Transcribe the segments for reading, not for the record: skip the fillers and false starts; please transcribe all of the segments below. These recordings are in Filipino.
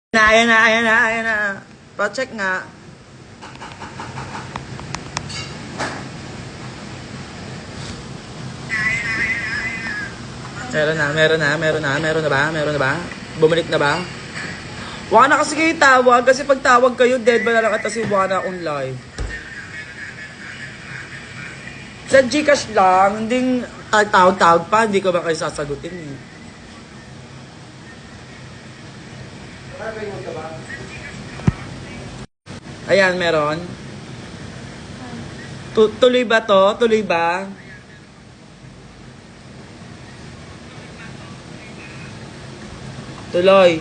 Ayan na. Pa-check nga. Meron na ba? Bumalik na ba? Wala na kasi kayo tawag, kasi pag tawag kayo, dead ba na lang kasi wala na akong live. Sa Gcash lang, hindi tawag pa, hindi ko ba kayo sasagutin eh. Ayan, meron. Tuloy ba to? Tuloy ba? Tuloy.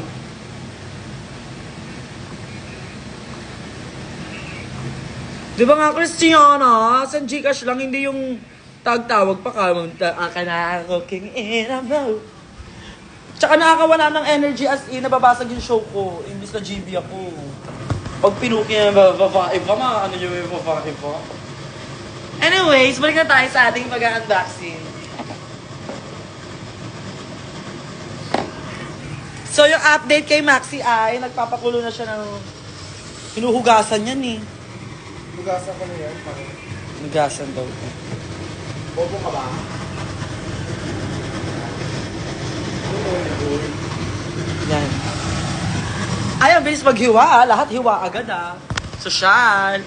Di ba nga, Christiana? Sa Gcash lang, hindi yung tawag pa ka. Aka na cooking in a bowl. Tsaka nakakawala ng energy as in, nababasag yung show ko. Imbis na GB ako. Pag pinuki na babae pa, ano yung babae pa? Anyways, balik na tayo sa ating pag-unboxing. So, yung update kay Maxi ay, nagpapakulo na siya ng... Hinuhugasan yan eh. Hugasan ko na yan. Hugasan daw. Bobo ka ba? Yan. Ay, ang bilis maghiwa ah. Lahat hiwa agad ah. Sosyal.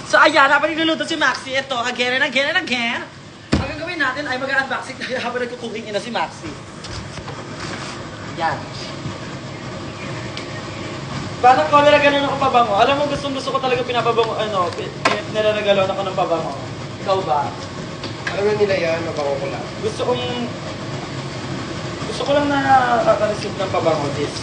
So, ayan. Habang niluluto si Maxi, ito, again and again. Ang gagawin natin ay mag-unboxing tayo habang nagkukuking ina si Maxi. Yan. Parang ko nilagalan ako pabango. Alam mo, gusto ko talaga pinapabango, nilalagalan ako ng pabango. Ikaw ba? Alam na nila yan, mabango ko lang. Gusto ko lang na receive ng pabango this.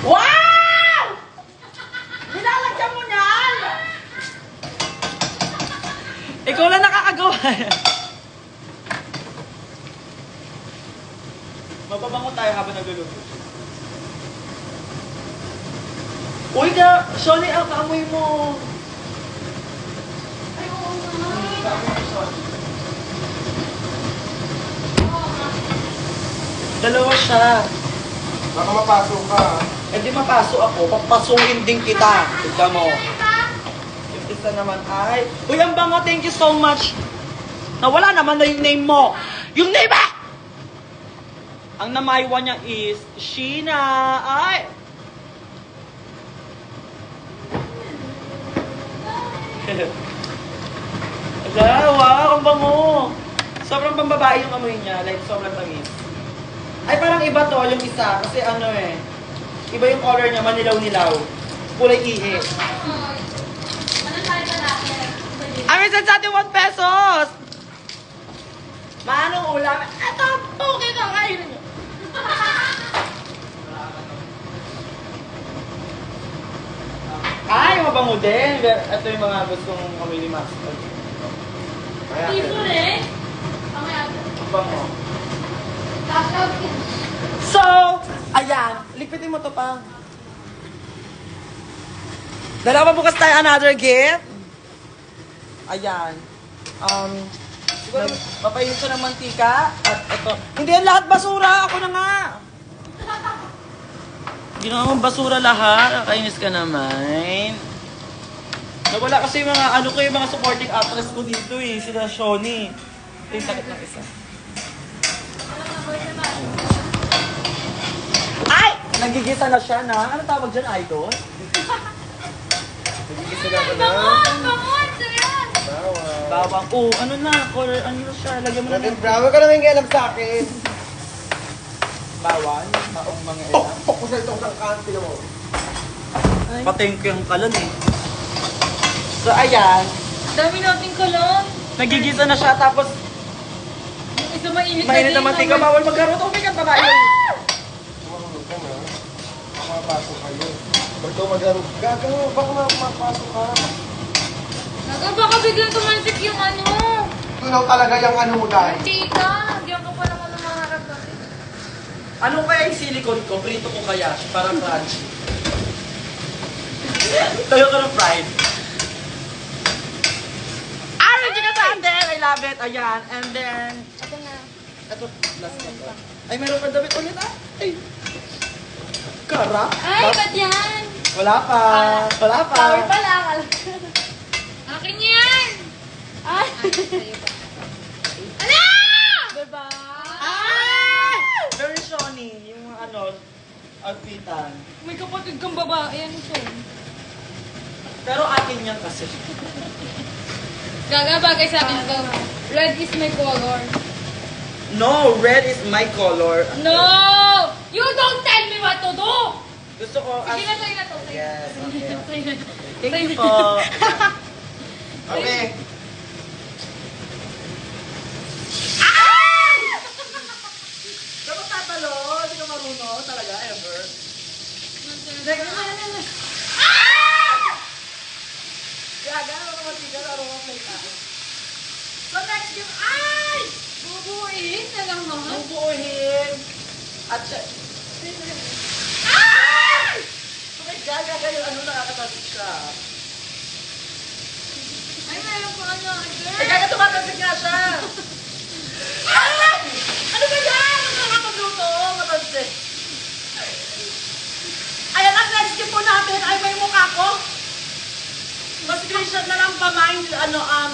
Wow! Nilalagyan mo niyan! Ikaw lang nakakagawa. Mapabango tayo habang nagluluto. Uy, Shoni, ang kaamoy mo. Ay, oo nga. Kaamoy mo, Shoni. Dalawa siya. Baka mapasok ka. Hindi mapasok ako. Papasukin din kita. Tignan mo. Yung isa naman ay... Uy, ang bango. Thank you so much. Nawala naman na yung name mo. Yung name ba? Ang namaywa niya is Sheena. Ay! Wow, ang bango. Sobrang pambabae yung amoy niya. Like, sobrang tamis. Ay, parang iba to, yung isa. Kasi iba yung color niya, manilaw-nilaw. Kulay ihi. Ano tayo ba natin? Ay, saan sa atin 1 pesos? Manong ulam? Eto, puki ka kayo. Ay, mabango din. Ito yung mga gustong amoy ni Max. Piso rin? Mamaya. Mabango. Kakao. So, ayan. Lipitin mo to pa. Dalawa bukas tayo another gift. Ayan. Mapainit ko ng mantika. At ito. Hindi yan lahat basura. Ako na nga. Hindi na naman basura lahat. Nakainis ka naman. Nawala kasi yung mga supporting actress ko dito eh. Sila Shoni. Ito yung takot ng isa. Ay! Nagigisa na siya na. Ano tawag dyan, idol? Nagigisa na ka na. Bangon! Sayan! Bawang. Bawang. Oh, ano na? Color, ano na siya? Lagyan mo na Natin ng brown. Huwag ka naman alam sa akin. bawang. Maong mga Pok! ilang. Pok ko sa itong kanti mo. Patayin ko yung kalan eh. So, ayan. Dami nating kalon. Nagigisa na siya. Tapos, Yung isa mainit mainit na mantika. Bawal magkaroon. Tubig at babae. Marunong ka na. Baka mapasok kayo. Ba't ikaw mag-arog? Baka mapasok ka. Baka biglang tumansik yung ano. Tunaw talaga yung ano mo dahil. Mantika. Diyan ka pa naman umaharap kasi. Ano kaya yung silicone ko? Prito ko kaya. Para crunchy. Tayo ka ng fried. Ay, hindi ka sa love it. Ayan. And then, Ito na. ito, last na to. Ay, meron pa damit ulit ah. Ay. Kara? Ay, ba't yan? Wala pa. Wala pa. Flower pa lang. Akin yan! Ay! Ala! Diba? Ay! Very shiny. Yung ano, outfitan. May kapatid kang babae. Ano to? Pero akin yan kasi. Gaga bagay sa akin to. Red is my color. No, red is my color. No! You don't tell me what to do! Gusto ko Sige na, sa'yo na to. Sa'yo. Yes, okay. Sa'yo na. Thank you po. Okay. Dapat tatalo. Hindi ka marunong talaga, ever. Gaga, ano ka matigal, ano ka play tayo. So next game, ay! Bubuin na lang ha? Bubuhin. At siya, ay! Okay, gaga kayo, ano nakakatasik siya. Ay, mayroon pa ano, girl. Ay, gaga tumatasik nga siya. Ay! Ano ba yan? Ano nakakapagluto? Matasik. Ayan, ang next game po natin ay may mukha ko. Mas-screenshot na lang pa mind,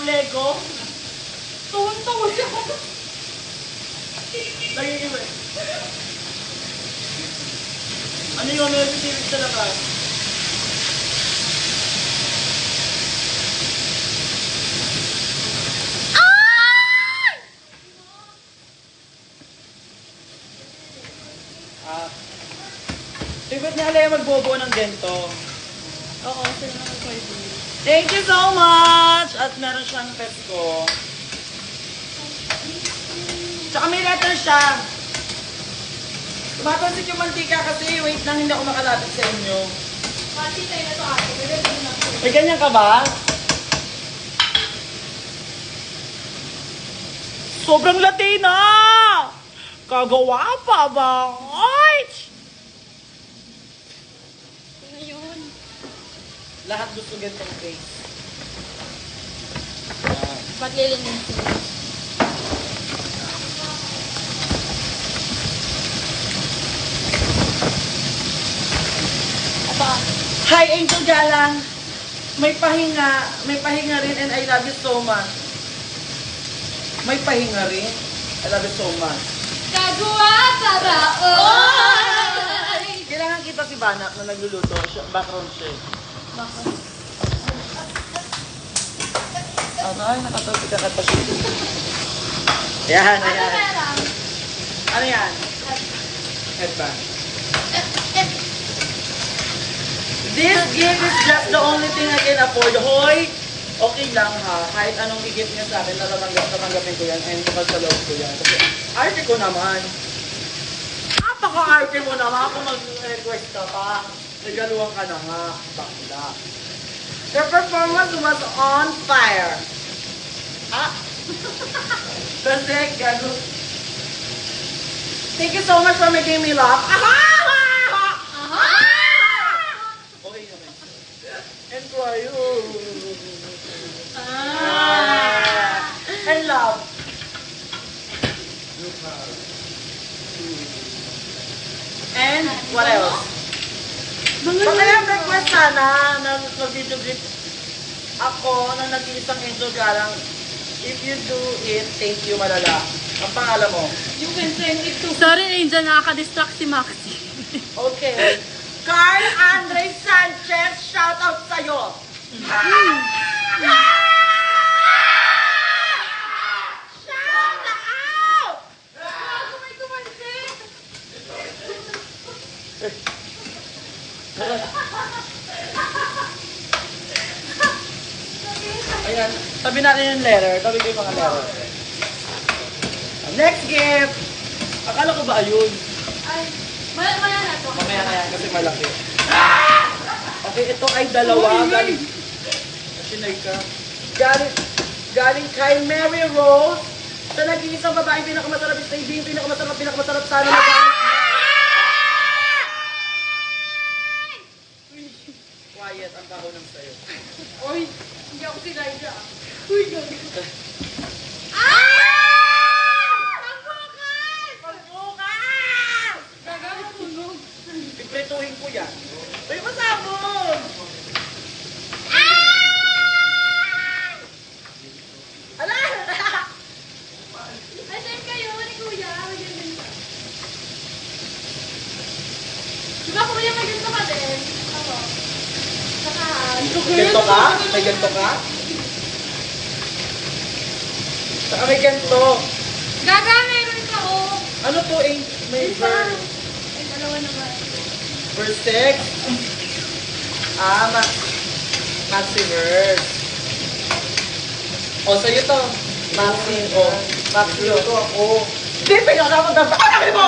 Lego. Tuwan-tuwa siya. Nagiging ano yung may pipilit sa labas? Favorite ni Alea magbobo ng gento. Oo, sila naman ko yung Thank you so much! At meron siyang Pepco. Tsaka may letter siya. Tumatalsik yung mantika kasi wait lang hindi ako makalapit sa inyo. Pati tayo na to ate. Pwede ko na to. May ganyan ka ba? Sobrang Latina! Kagawa pa ba? Ay! Ngayon. Lahat gusto ganitong face. Ba't lilinisin? Aba. Hi, Angel Galang! May pahinga rin and I love you so much. May pahinga rin? I love you so much. Kagawa para oy! Kailangan kita si Banak na nagluluto. Background siya. Aray, nakatulog ka pa siya. Ayan, Ano ayan. meron? Ano yan? Headband. This gift is just the only thing I can afford. Hoy! Okay lang ha. Kahit anong i-gift niya sa akin, natatanggapin ko yan. And kapag sa loob ko yan. Kasi arte ko naman. Napaka-arte mo naman kung mag-request ka pa. Nagaluhan ka na nga. Bakla. Their performance was on fire. Ah! Kasi, gano'n. Thank you so much for making me laugh. Aha! Okay naman. And cry. And love. And what else? Pakayang request sana na mag-video clip ako na nag-iisang Angel Galang. If you do it, thank you malala. Ang pangalan mo? You can send it to... Sorry, Angel, nakaka-distract si Maxi. Okay. Carl Andre Sanchez, shout out sa'yo. Shout out! Ako may tumansik! Ayan, tabi natin yung letter. Tabi ko yung mga letter. Next gift! Akala ko ba ayun? Ay, maya na to. Mamaya na yan kasi malaki. Okay, ito ay dalawa. Galing... Sinay ka. Galing kay Mary Rose. Sa nag-iisang babaeng pinakamasarap is Nadine. Pinakamasarap sana na gamit. Quiet ang baho ng sayo. Uy, hindi ako si Liza. Uy, gano'n. Ganto ka? May ganto ka? Saka may ganto. Gaga, meron ka, oh. Ano to eh? May verse. Ay, dalawa naman. Verse 6? Ah, maxi verse. O, sa'yo to. Maxi, o. Maxi, o. Ito ako. Hindi, pinakasama ka. Ano mo?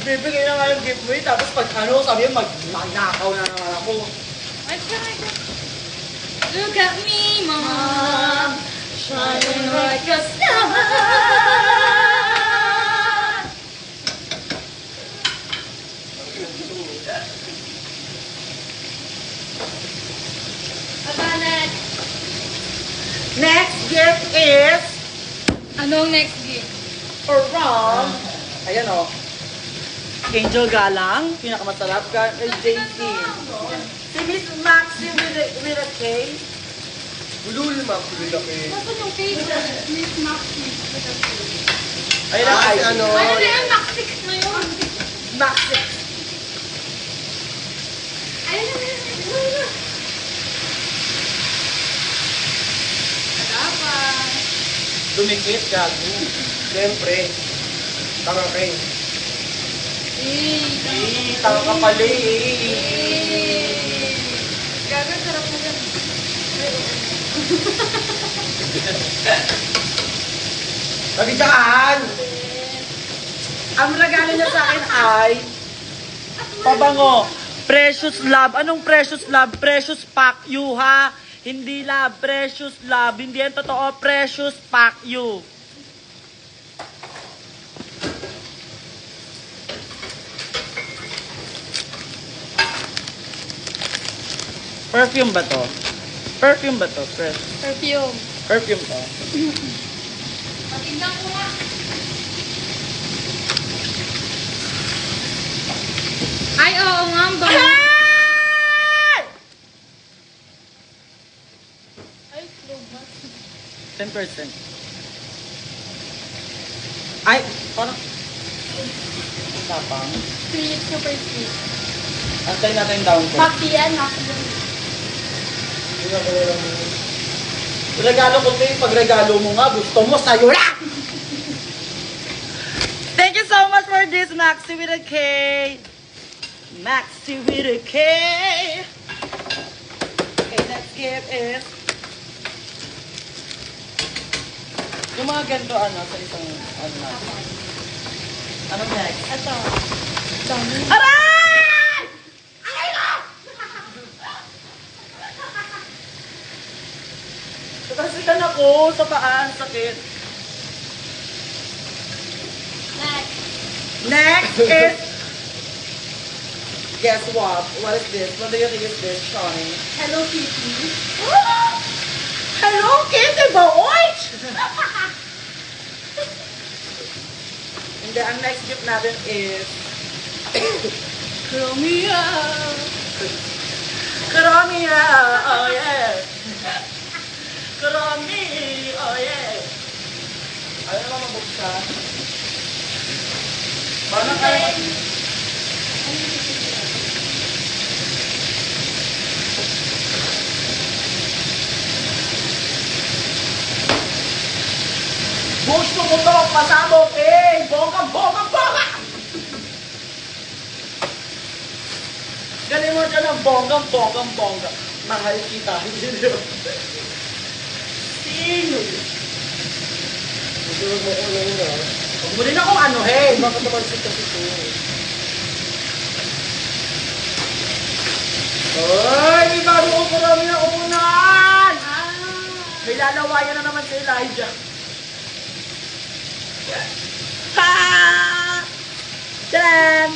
Bibigay na nga yung giveaway, tapos pag ano, sabi yun, magnakaw na naman ako. What's that? Look at me, mom. Shining like a star. Abanet. Next gift is Anong next gift? from, ayan o, Angel Galang, pinakamasarap ka, kay JC. Si Miss Maxi with a K. Bululma, bululaki. Nasaan yung cake? Miss Maxi. Ayun ang Ah, ID. ano? Ano na yung Maxix na yun? Maxi. Ayun na yun. Dapat. Dumikit, gago. Siyempre. Tanga kayo. Tanga ka pala eh. Gaga, sarap mo yan. Nabidyakan! Ang regalo niya sa akin ay pabango. Precious love. Anong precious love? Precious pack you, ha? Hindi love. Precious love. Hindi yan totoo. Precious pack you. Perfume ba to? Perfume ba to? Perfume. Perfume to. Patignan ko nga. Ay, oo nga. Ang bango. Ay, lumas. 10%. Ay, parang... Tapang. Sweet, super sweet. Antay natin yung down ko. Maxi yan, Maxi. Regalo ko ito pag regalo mo nga, gusto mo, sa'yo na! Thank you so much for this, Maxi with a K. Maxi with a K. Okay, next gift is... Yung mga ganito, ano, sa isang, ano natin. Ano next? Ito. Dami. Aray! Aray ko! Nakasikan ako sa paa, ang sakit. Next. Next is... Guess what? What is this? What do you think is this, Shawnee? Hello Kitty. Hello, Kitty Boy! And then, ang next gift natin is... Romeo. Karomia! Oh, yeah! Karomi! Oh, yeah! Ayaw naman mabuksan. Paano kaya? Gusto ko to, pasabog eh! Bongga, bongga, bongga! Galing mo dyan ang bongga, bongga, bongga. Mahal kita. Sino? Gusto mo ko lang na. Huwag mo rin akong ano, hey! Bakit naman si kasi ito? Ay, may bago kong karami na unan! Ah. May lalawayan na naman si Elijah. Ha! Tadam!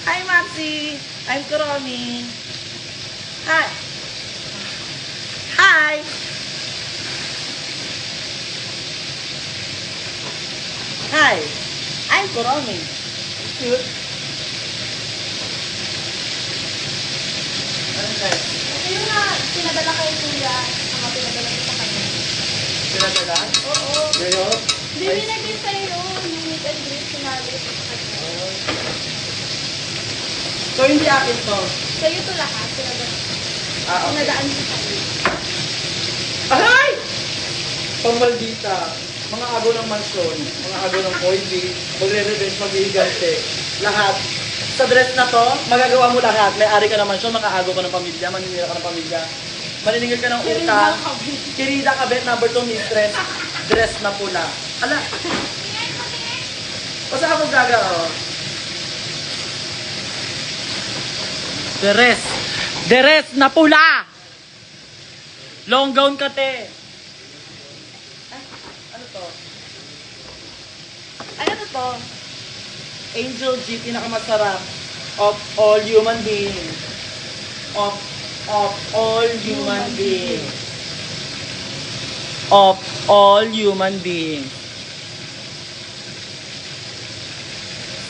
Hi, Maxi! I'm Kuromi. Hi! Hi! Hi! I'm Kuromi. Cute. Ano guys? Ayun nga, pinadala kay Kuya. Saka pinadala ko sa kanya. Pinadala? Oo. Ngayon? Hindi binigay sa'yo yung meet and greet sinali ko sa kanya. So, hindi akin to. Sa'yo to lahat. Ah, okay. Pinadaan ko sa'yo. Aray! Pamaldita. Mga agaw ng mansyon, mga agaw ng coinbase, magre-revenge, mag-iigante. Lahat. Sa dress na to, magagawa mo lahat. May-ari ka ng mansyon, makaagaw ka ng pamilya, maninira ka ng pamilya. Maniningil ka ng utang. Kirida kabet, number 2 mistress. Dress na pula. Ala. Basta ako gaga, oh. Dress na pula! Long gown ka, te. Ano to? Ano to? Angel G, pinakamasarap of all human beings. Of all human beings. Of all human beings.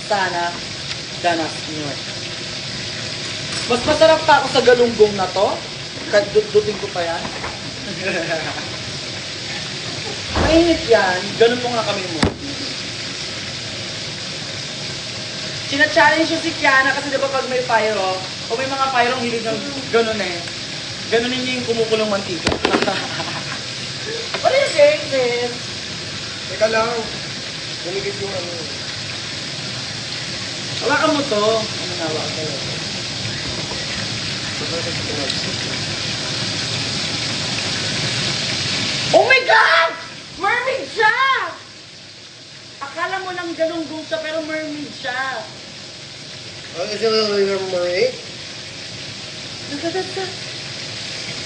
Sana danas nyo. Mas masarap pa ako sa galunggong na to. Duting ko pa yan. Mainit yan. Ganun mo nga kami mo. Sina-challenge yung si Kiana kasi diba pag may pyro, o may mga pyro hilig ng ganun eh. Ganunin niya yung kumukulong mantika. What are you saying, sis? Teka lang. Bumigit yung ano. Hawakan mo to. Ano na, hawakan mo. Oh my God! Mermaid siya! Akala mo lang galunggong siya pero mermaid siya. Oh, is it a little mermaid? Isn't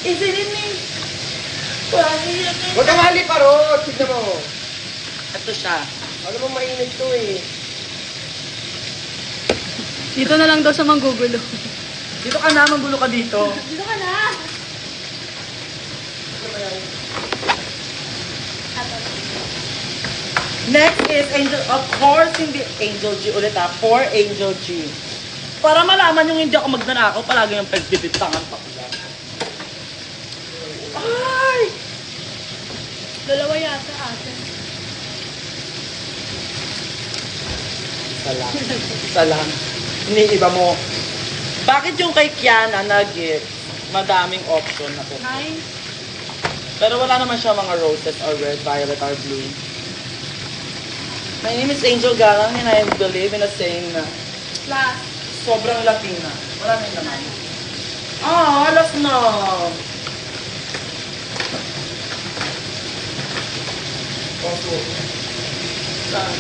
it me? Huwag kang haliparot! Tignan mo. Ito siya. Ano mo mainit to eh. Dito na lang daw siya manggugulo. Dito ka na, magulo ka dito. Dito ka na. Next is Angel, of course, hindi Angel G ulit ha. For Angel G. Para malaman yung hindi ako magnanakaw, palagi yung pagbibitangan pa ko lang. Ay! Dalawa yata ate. Isa lang. Isa lang. Iniiba mo. Bakit yung kay Kiana na gift, madaming option na po? Nice. Pero wala naman siya mga roses or red, violet, or blue. My name is Angel Galang and I believe in a saying na Plus. sobrang Latina. Wala na yung naman. Ah, alas na. Opo. Saan?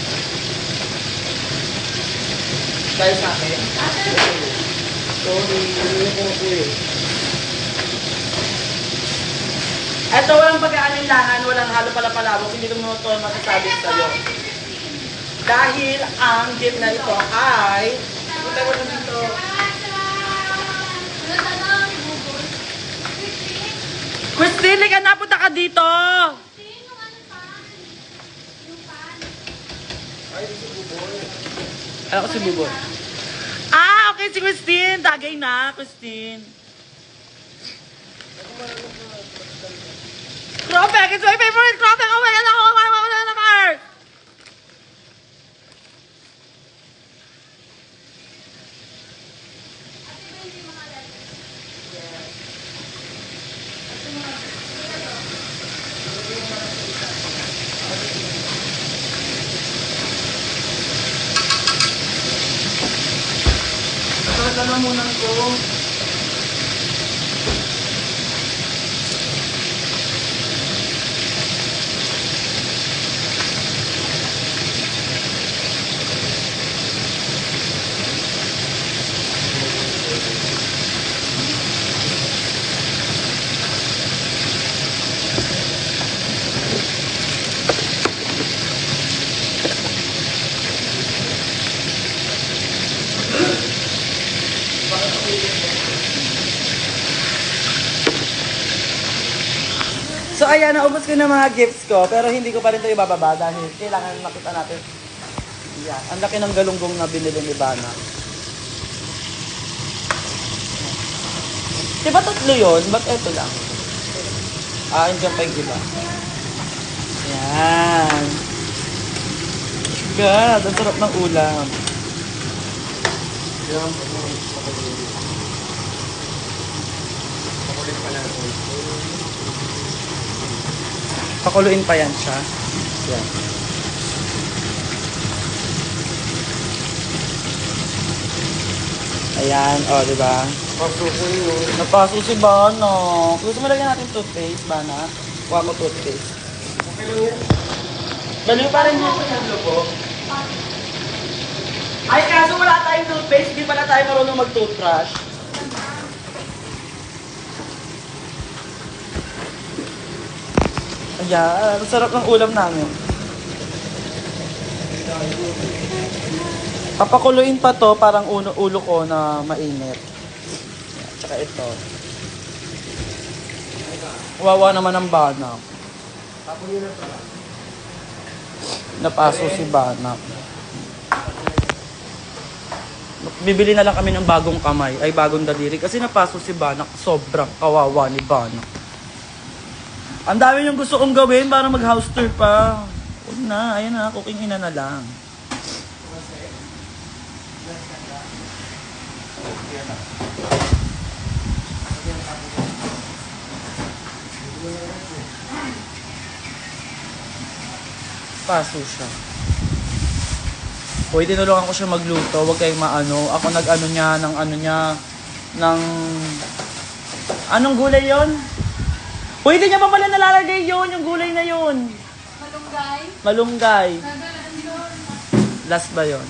Dahil sa akin? Sorry. Ano ko po eh. Eto, walang pag-aalinlangan, walang halo pala palabok, hindi ko mo ito masasabi sa'yo. Dahil ang gift na ito ay... Punta ko na dito. Christine, lika na, punta ka dito! Ay, si Buboy. Ano ko si Buboy? Ah, okay, si Christine. Tagay na, Christine. Crawback! It's my favorite crawback! Oh my God! Ako! Ako na ng heart! Talaga muna ko. So ayan, naubos ko na mga gifts ko, pero hindi ko pa rin ito ibababa dahil kailangan makita natin. Yan, ang laki ng galunggong na binili ni Bana. Diba tatlo yun? Ba't eto lang? Ah, hindi pa yung iba. Yan. God, ang sarap ng ulam. Yan, Papakuluin pa yan siya. Yan. Ayan, o, di ba? Pasukin yun. Napaso si Bana. Gusto mo lagyan natin toothpaste, Bana? Kuha mo toothpaste. Okay lang yan. Baliw pa rin mo sa po. Ay, kaso wala tayong toothpaste, hindi pala tayo marunong mag-toothbrush. Ayan, sarap ng ulam namin. Papakuluin pa to, parang ulo ko na mainit. Ayan, tsaka ito. Wawa naman ang Bana. Tapon yun na pala. Napaso si Bana. Bibili na lang kami ng bagong kamay, ay bagong daliri. Kasi napaso si Bana, sobrang kawawa ni Bana. Ang dami yung gusto kong gawin para mag-house tour pa. Huwag na, ayan na, cooking ina na lang. Paso siya. Uy, tinulungan ko siya magluto. Huwag kayong maano. Ako nag-ano niya, ng... Anong gulay yon? Uy, hindi niya pa pala nalalagay yon, yung gulay na yon. Malunggay. Malunggay. Nagalaan yun. Last ba yon?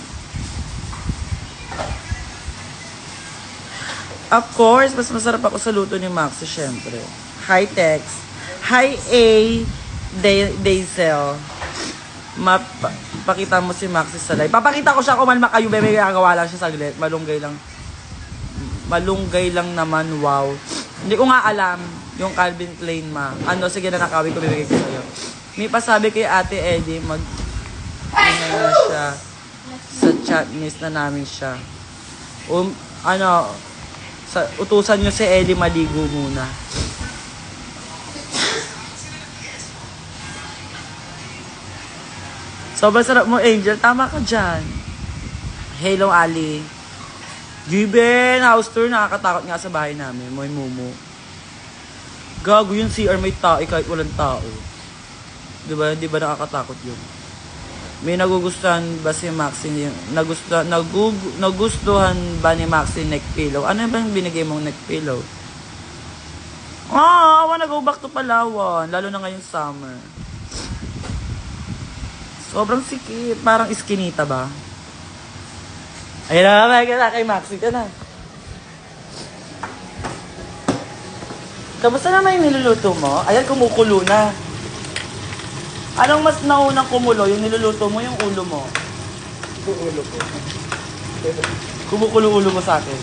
Of course, mas masarap ako sa luto ni Maxi, syempre. Hi, Tex. Hi, A. Daisel. Pakita mo si Maxi sa live. Papakita ko siya kung man makayo, bebe, gagawa lang siya saglit. Malunggay lang. Malunggay lang naman, wow. Hindi ko nga alam yung Calvin Klein ma. Ano, sige na nakawin ko, bibigay ko sa'yo. May pasabi kay Ate Eddie, na siya. Sa chat, miss na namin siya. Utusan nyo si Ellie maligo muna. Sobrang sarap mo, Angel. Tama ka dyan. Hello, Ali. Given, house tour. Nakakatakot nga sa bahay namin. Moy Mumu. Gago yun, CR may tao kahit walang tao. Diba? Di ba nakakatakot yun? May nagugustuhan ba si Maxine? Nagustuhan ba ni Maxine neck pillow? Ano ba yung binigay mong neck pillow? I wanna go back to Palawan. Lalo na ngayong summer. Sobrang sikip. Parang iskinita ba? Ayun na, may ka kay Maxine ka na. Kamusta naman yung niluluto mo? Ayan, kumukulo na. Anong mas naunang kumulo? Yung niluluto mo, yung ulo mo? Yung ulo ko. Kumukulo ulo mo sa akin.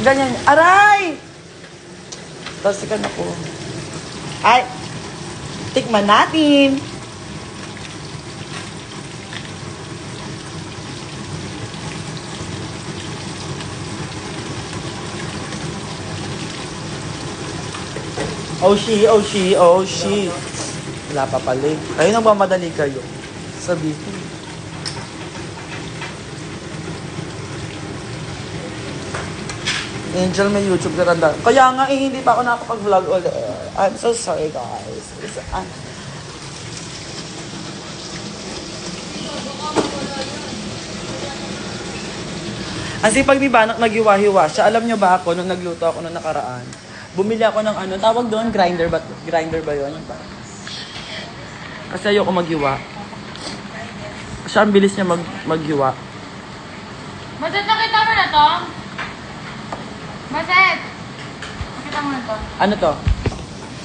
Ganyan. Aray! Tasikan ako. Ay! Tikman natin! Oh she. Wala pa pala eh. Kayo nang mamadali kayo. Sabihin. Angel, may YouTube na tanda. Kaya nga eh, hindi pa ako nakakapag-vlog ulit. I'm so sorry guys. Ang sipag ni Banat maghiwa-hiwa siya. Alam niyo ba ako, nung nagluto ako nung nakaraan, bumili ako ng ano, tawag doon, grinder ba yun? Kasi ayoko maghiwa. Siya ang bilis niya maghiwa. Maset, nakita mo na to? Maset! Nakita mo na to? Ano to?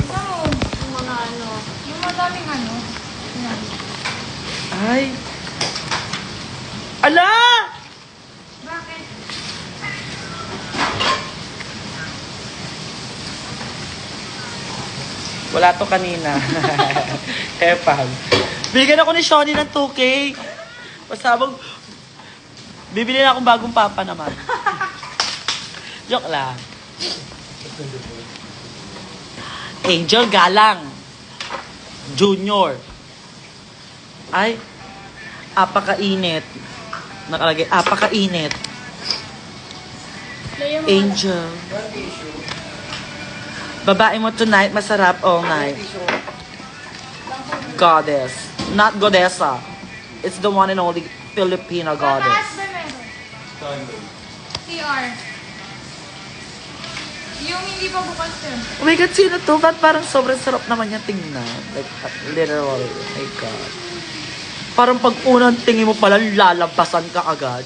Kita mo yung mga ano, yung madaming ano. Yan. Ay! Ala! Bakit? Wala to kanina. Hepag. Bigyan ako ni Shoni ng 2K. Pasabog, bibili na akong bagong papa naman. Joke lang. Angel Galang. Junior. Ay, apakainit. Nakalagay, pakainit. Play mo. Angel. Babae mo tonight, masarap all night. Goddess. Not goddessa. It's the one and only Filipino Mataas goddess. ba meron? CR. Yung hindi pa bukas yun. Oh my God, sino to? Ba't parang sobrang sarap naman niya tingnan? Like, literally, oh my God. Parang pag unang tingin mo pala, lalabasan ka agad.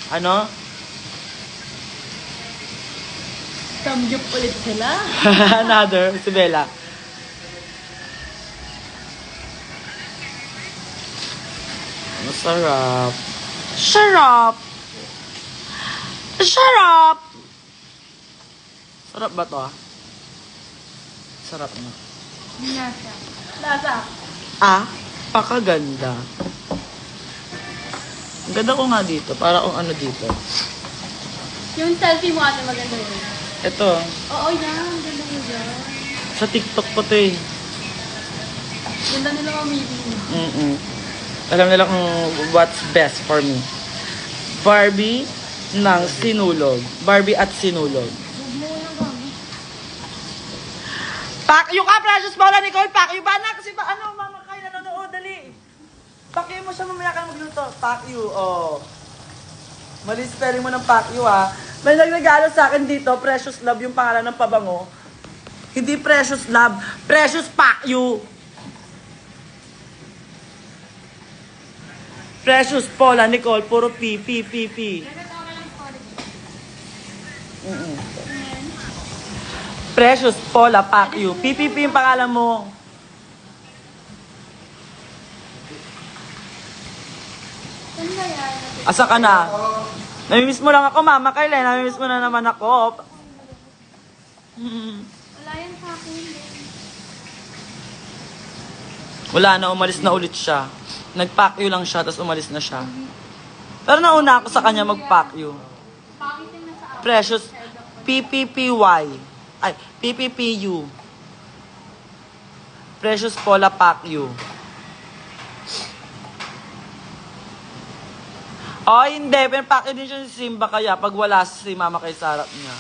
Ano? Samgyup ulit sila. Another, si Bella. Masarap. Sarap! Sarap! Sarap ba to Sarap na. Nasa. Lasa. Pakaganda. Ang ganda ko nga dito. Para kung ano dito. Yung selfie mo ate maganda yun. Ito. Oo, yan. Ganda mo dyan. Sa TikTok ko to eh. Ganda nila mamili. Alam nila kung what's best for me. Barbie ng sinulog. Barbie at sinulog. Huwag mo lang gamit. Pakyo ka, Precious Paula Nicole! Pakyo ba na? Kasi ba ano, mama kayo nanonood, dali. Pakyo mo siya, mamaya ka na magluto. Pakyo, oh. Mali spelling mo ng pakyo, ha. May nagregalo sa akin dito, Precious Love, yung pangalan ng pabango. Hindi Precious Love, Precious Pakyo. Precious Paula Nicole, puro P. Dagat ako lang story. Precious Paula Pakyo. PPP yung pangalan mo. Saan ba yan? Asa ka na? Namimiss mo lang ako, Mama Kayla. Namimiss mo na naman ako. Wala yan sa akin. Wala na, umalis na ulit siya. Nag-pack you lang siya, tapos umalis na siya. Pero nauna ako sa kanya mag-pack you. Pangit yung nasa akin. Precious PPPY. Ay, PPPU. Precious Paula Pack you. Oh, hindi. Pinapack din siya si Simba kaya pag wala si Mama kay sarap niya.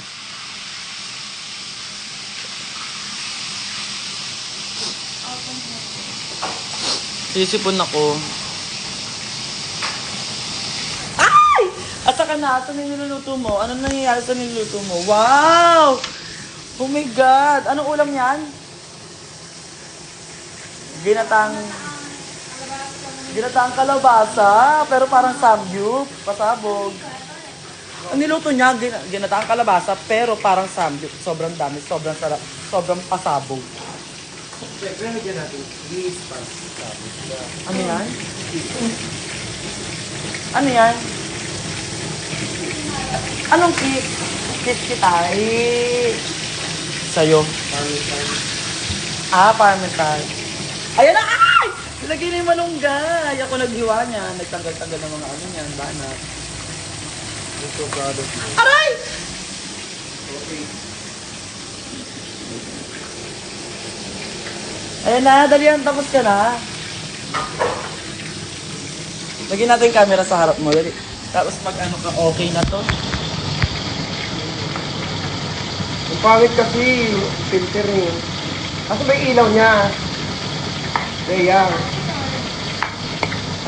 Sisipon ako. Ay! Asa ka na? Asa na yung niluluto mo? Ano nangyayari sa niluluto mo? Wow! Oh my God! Anong ulam yan? Ginatang kalabasa, pero parang samgyup, pasabog. Ang niluto niya, ginatang kalabasa, pero parang samgyup. Sobrang dami, sobrang sarap, sobrang pasabog. Siyempre, nagyan natin. Please, Ano yan? Ano yan? Anong kick? Kick kita. Sa'yo. Parmesan. Ayan na! Ay! Nilagay na yung malunggay. Ako naghiwa niya. Nagtanggal-tanggal ng mga ano niyan. Banat. Ito, brother. Aray! Okay. Ayan na, dali yan. Tapos ka na. Lagyan natin yung camera sa harap mo. Dali. Tapos pag ano ka, okay na to. Ang pangit kasi, filter eh. Kasi may ilaw niya. Kaya.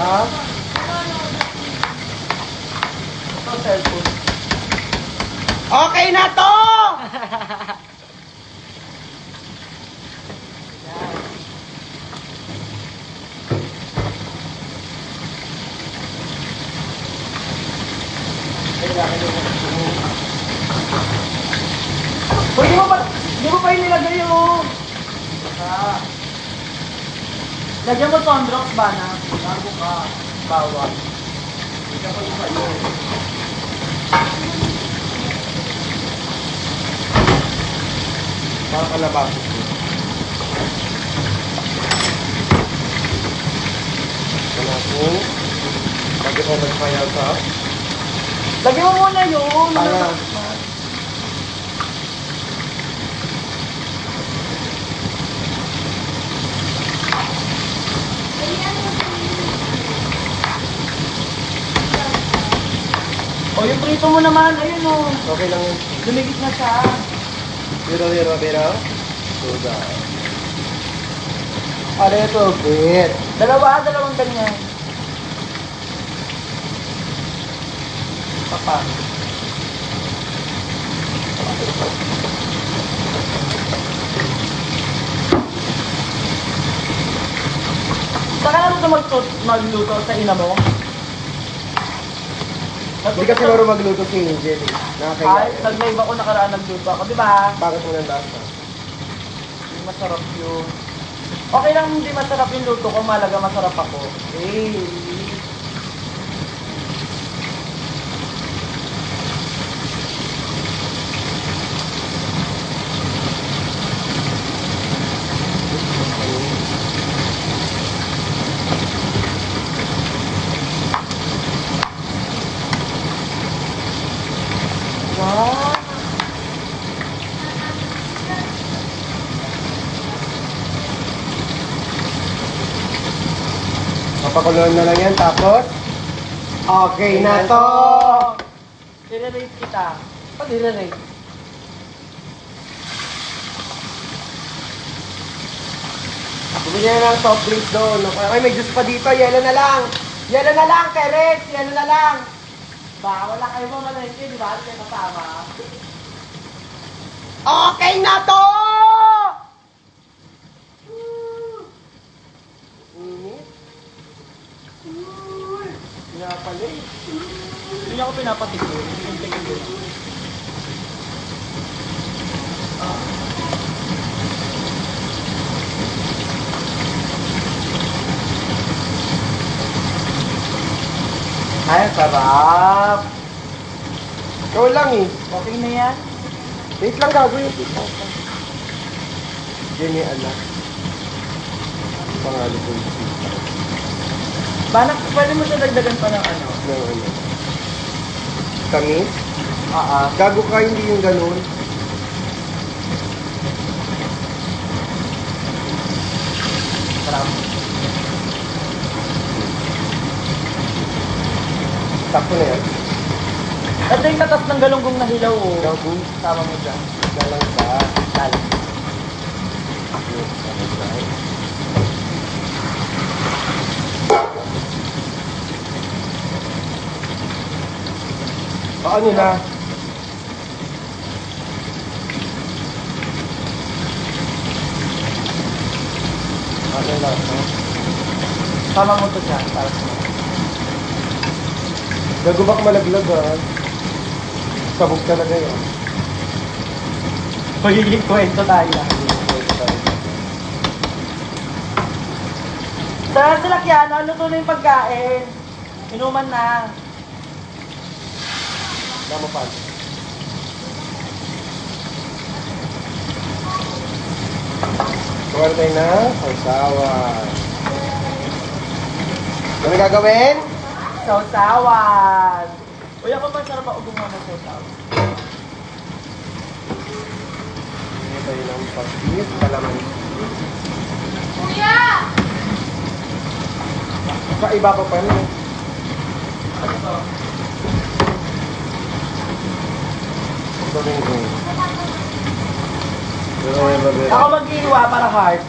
Ha? Ito, cellphone. Okay na to! Uy, di mo pa yung nilagay yung... Lagyan mo Sondrox ba na? Bago ka. Bawal. Para kalabas. Wala po. Lagi ko nagpayal sa... Lagyan mo muna yun. Para. O, yung prito mo naman, ayun o. Okay lang yun. Lumigit na siya. Biro. Suga. A little bit. Dalawang ganyan. Papa. Saan ka na magluto sa ina mo? Hindi kasi laro magluto si Angel eh. Ay, Nakakaya. nag-live ako nakaraan nagluto ako, di ba? Bakit mo nang lasa? Hindi masarap yun. Okay lang hindi masarap yung luto ko, malaga masarap ako. Eh. Wow. Papakuloan na lang yan, tapos? Okay na to! I-rate kita. Pag i-rate. Bumili na ng soft drinks doon. Ay, may juice pa dito. Yelo na lang. Yelo na lang, Terex. Yelo na lang. Ba, wala kayo mga malengke, di ba? Hindi kayo kasama. Okay na to! Init. Pinapalik. Hindi niya ako pinapatigil. Tigil ko lang. Ay, sarap. Ikaw lang eh. Okay na yan? Wait lang gagawin. Jenny, anak. Pangalan ko yung sita. Banak, pwede mo siya dagdagan pa ng ano? Ng ano. Tamis? Ah. Gago ka, hindi yung ganun. Sarap. Sakto na yan. Ito yung tatas ng galunggong na hilaw, oh. Gago. Sama mo dyan. Galang ka. Tal. Ano na? Ano na? Sama mo to dyan. Para sa Gago bak malaglag ah. Sabog talaga yun. magiging kwento tayo. Tara sila Kiana, luto na yung pagkain. Inuman na. Tama pa. Kuwara tayo na sausawan. Ano gagawin? Sausawan. Uy, ako pa sarap ako gumawa ng sausawan. Ano tayo ng pag-init? Kalaman. Kuya! Sa iba pa pa rin. Ano to? Ito rin ko. Ako mag-iiwa para heart.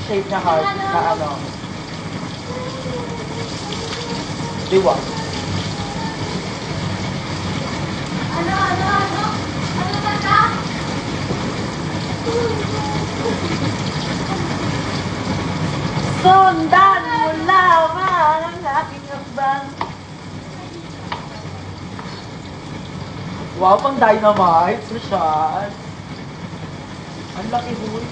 Shape na heart. Na ano. Diwa. Ano? Ano ba ka? Sundan mo lamang ang aking hakbang. Wow, pang dynamite. Social. Ang laki huy.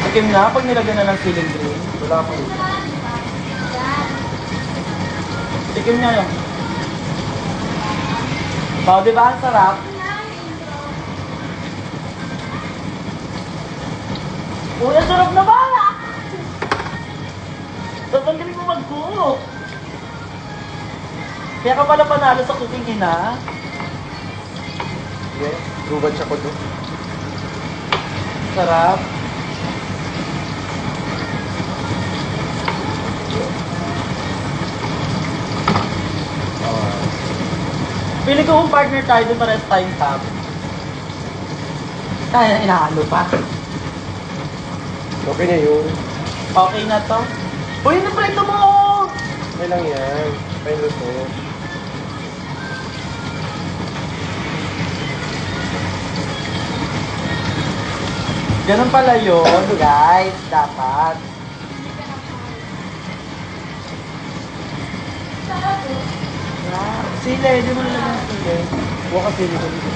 Tikim na pag nilagyan na ng ceiling green. Wala pa yun. Tikim na yun. Wow, di ba ang sarap? Uy, ang sarap na bala! Tatanggalin mo mag-cook. Kaya ka pala panalo sa cooking ina. Yes, gubat siya ko doon. Sarap. Pili ko kung partner tayo doon para sa time tap. Kaya na inahalo pa. Okay na yun. Okay na to. Uy, naprito mo! Okay lang yan. Pailo to. Ganun pala yun, guys. Dapat. Sile, di mo nalagyan ng sile. Huwag ka sili ko dito.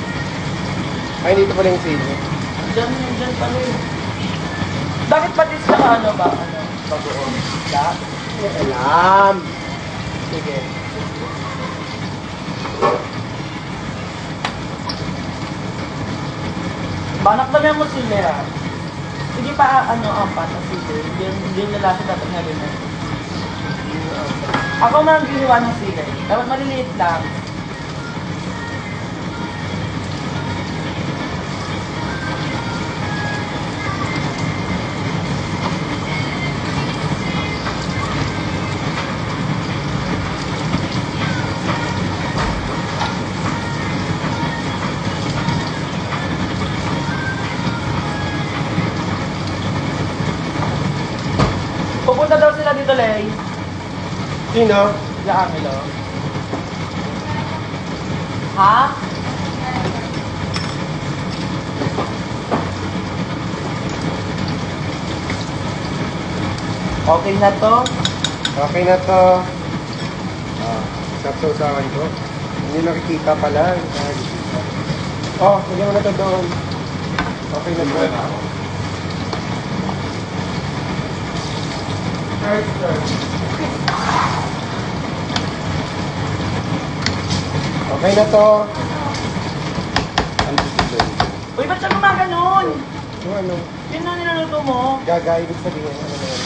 Ay, dito pala yung sili. Diyan pala yun. Bakit pati sa ano ba? Ano? Bagoong. Ya? Hindi ko alam. Sige. Banak naman mo sile ha. Sige pa ano ang pata sile. Hindi lalaki dapat nga rin. Ako man ang ginawa ng sile. Dapat maliliit lang. Pupunta daw sila dito, Lay. Sino? Sila Angelo. Ha? Okay na to? Okay na to. Ah, sapsa-usawan ko. Hindi nakikita pala. Oh, hindi mo na to doon. Okay na to. Okay na to. Uy, ba't siya gumaganon? Yung ano, Yun na niluluto mo. gaga, ibig sabihin, ano na yan.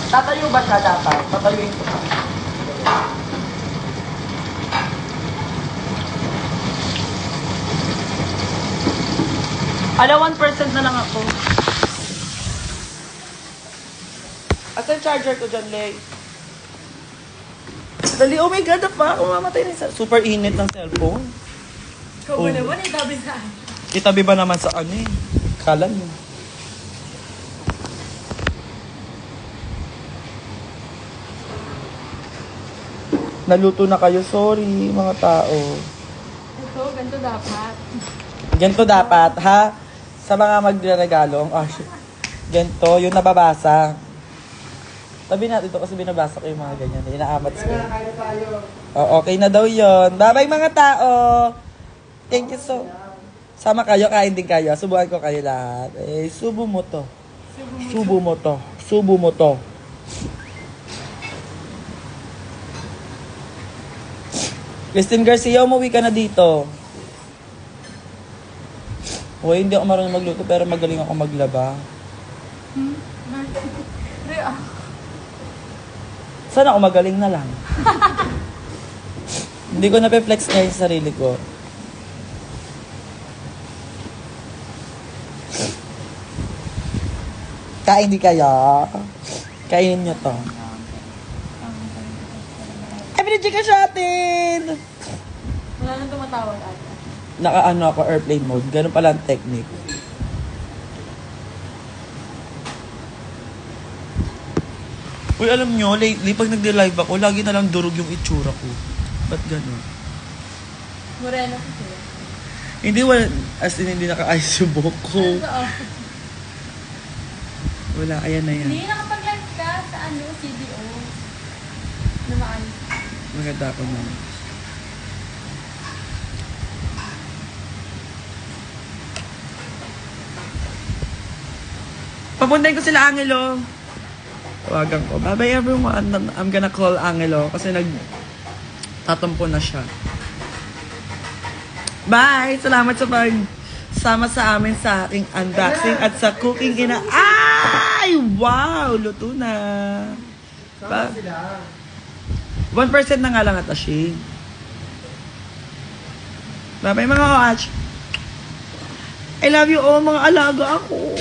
Tatayo ba siya dapat? Tatayuin ko siya. Ala, 1% na lang ako. Asa yung charger ko dyan, Lay? Dali, oh my God, pa. Umamatay na yung super init ng cellphone. Ikaw ba naman, itabi saan? Itabi ba naman sa ano eh? Kala niyo. Naluto na kayo, sorry mga tao. Ito, ganito dapat. Ganito dapat, ha? Sa mga magre-regalo, ganito, yung nababasa. Tabi natin ito kasi binabasa ko yung mga ganyan. Inaamat ko. Oh, okay na daw yon. Bye-bye mga tao! Thank you so. Sama kayo, kain din kayo. Subukan ko kayo lahat. Eh, subo mo to. Subo mo to. Subo mo to. Christine Garcia, umuwi ka na dito. Uy, hindi ako marunong magluto pero magaling ako maglaba. Sana ako magaling na lang. Hindi ko na-flex ngayon sa sarili ko. Kain di kaya. Kainin nyo to. Ay, pinag ka sa atin! Wala nang tumatawag ata. Naka-ano ako, airplane mode. Ganun pala ang technique. Uy, alam nyo, lately, pag nagde-live ako, lagi na lang durog yung itsura ko. Ba't ganun? Moreno kasi. Hindi, as in, hindi naka-ayos yung buhok ko. Wala, ayan na yan. Hindi, nakapag-live ka sa ano, CDO. Na maayos. Maganda ako na. Papuntahin ko sila Angelo. Tawagan ko. Bye-bye everyone. I'm gonna call Angelo kasi tatampo na siya. Bye! Salamat sa pagsama sa amin sa aking unboxing at sa cooking ina. Ay! Wow! Luto na. Sama sila. 1% na nga lang ata siya. Bye-bye mga watch. I love you all, mga alaga ako.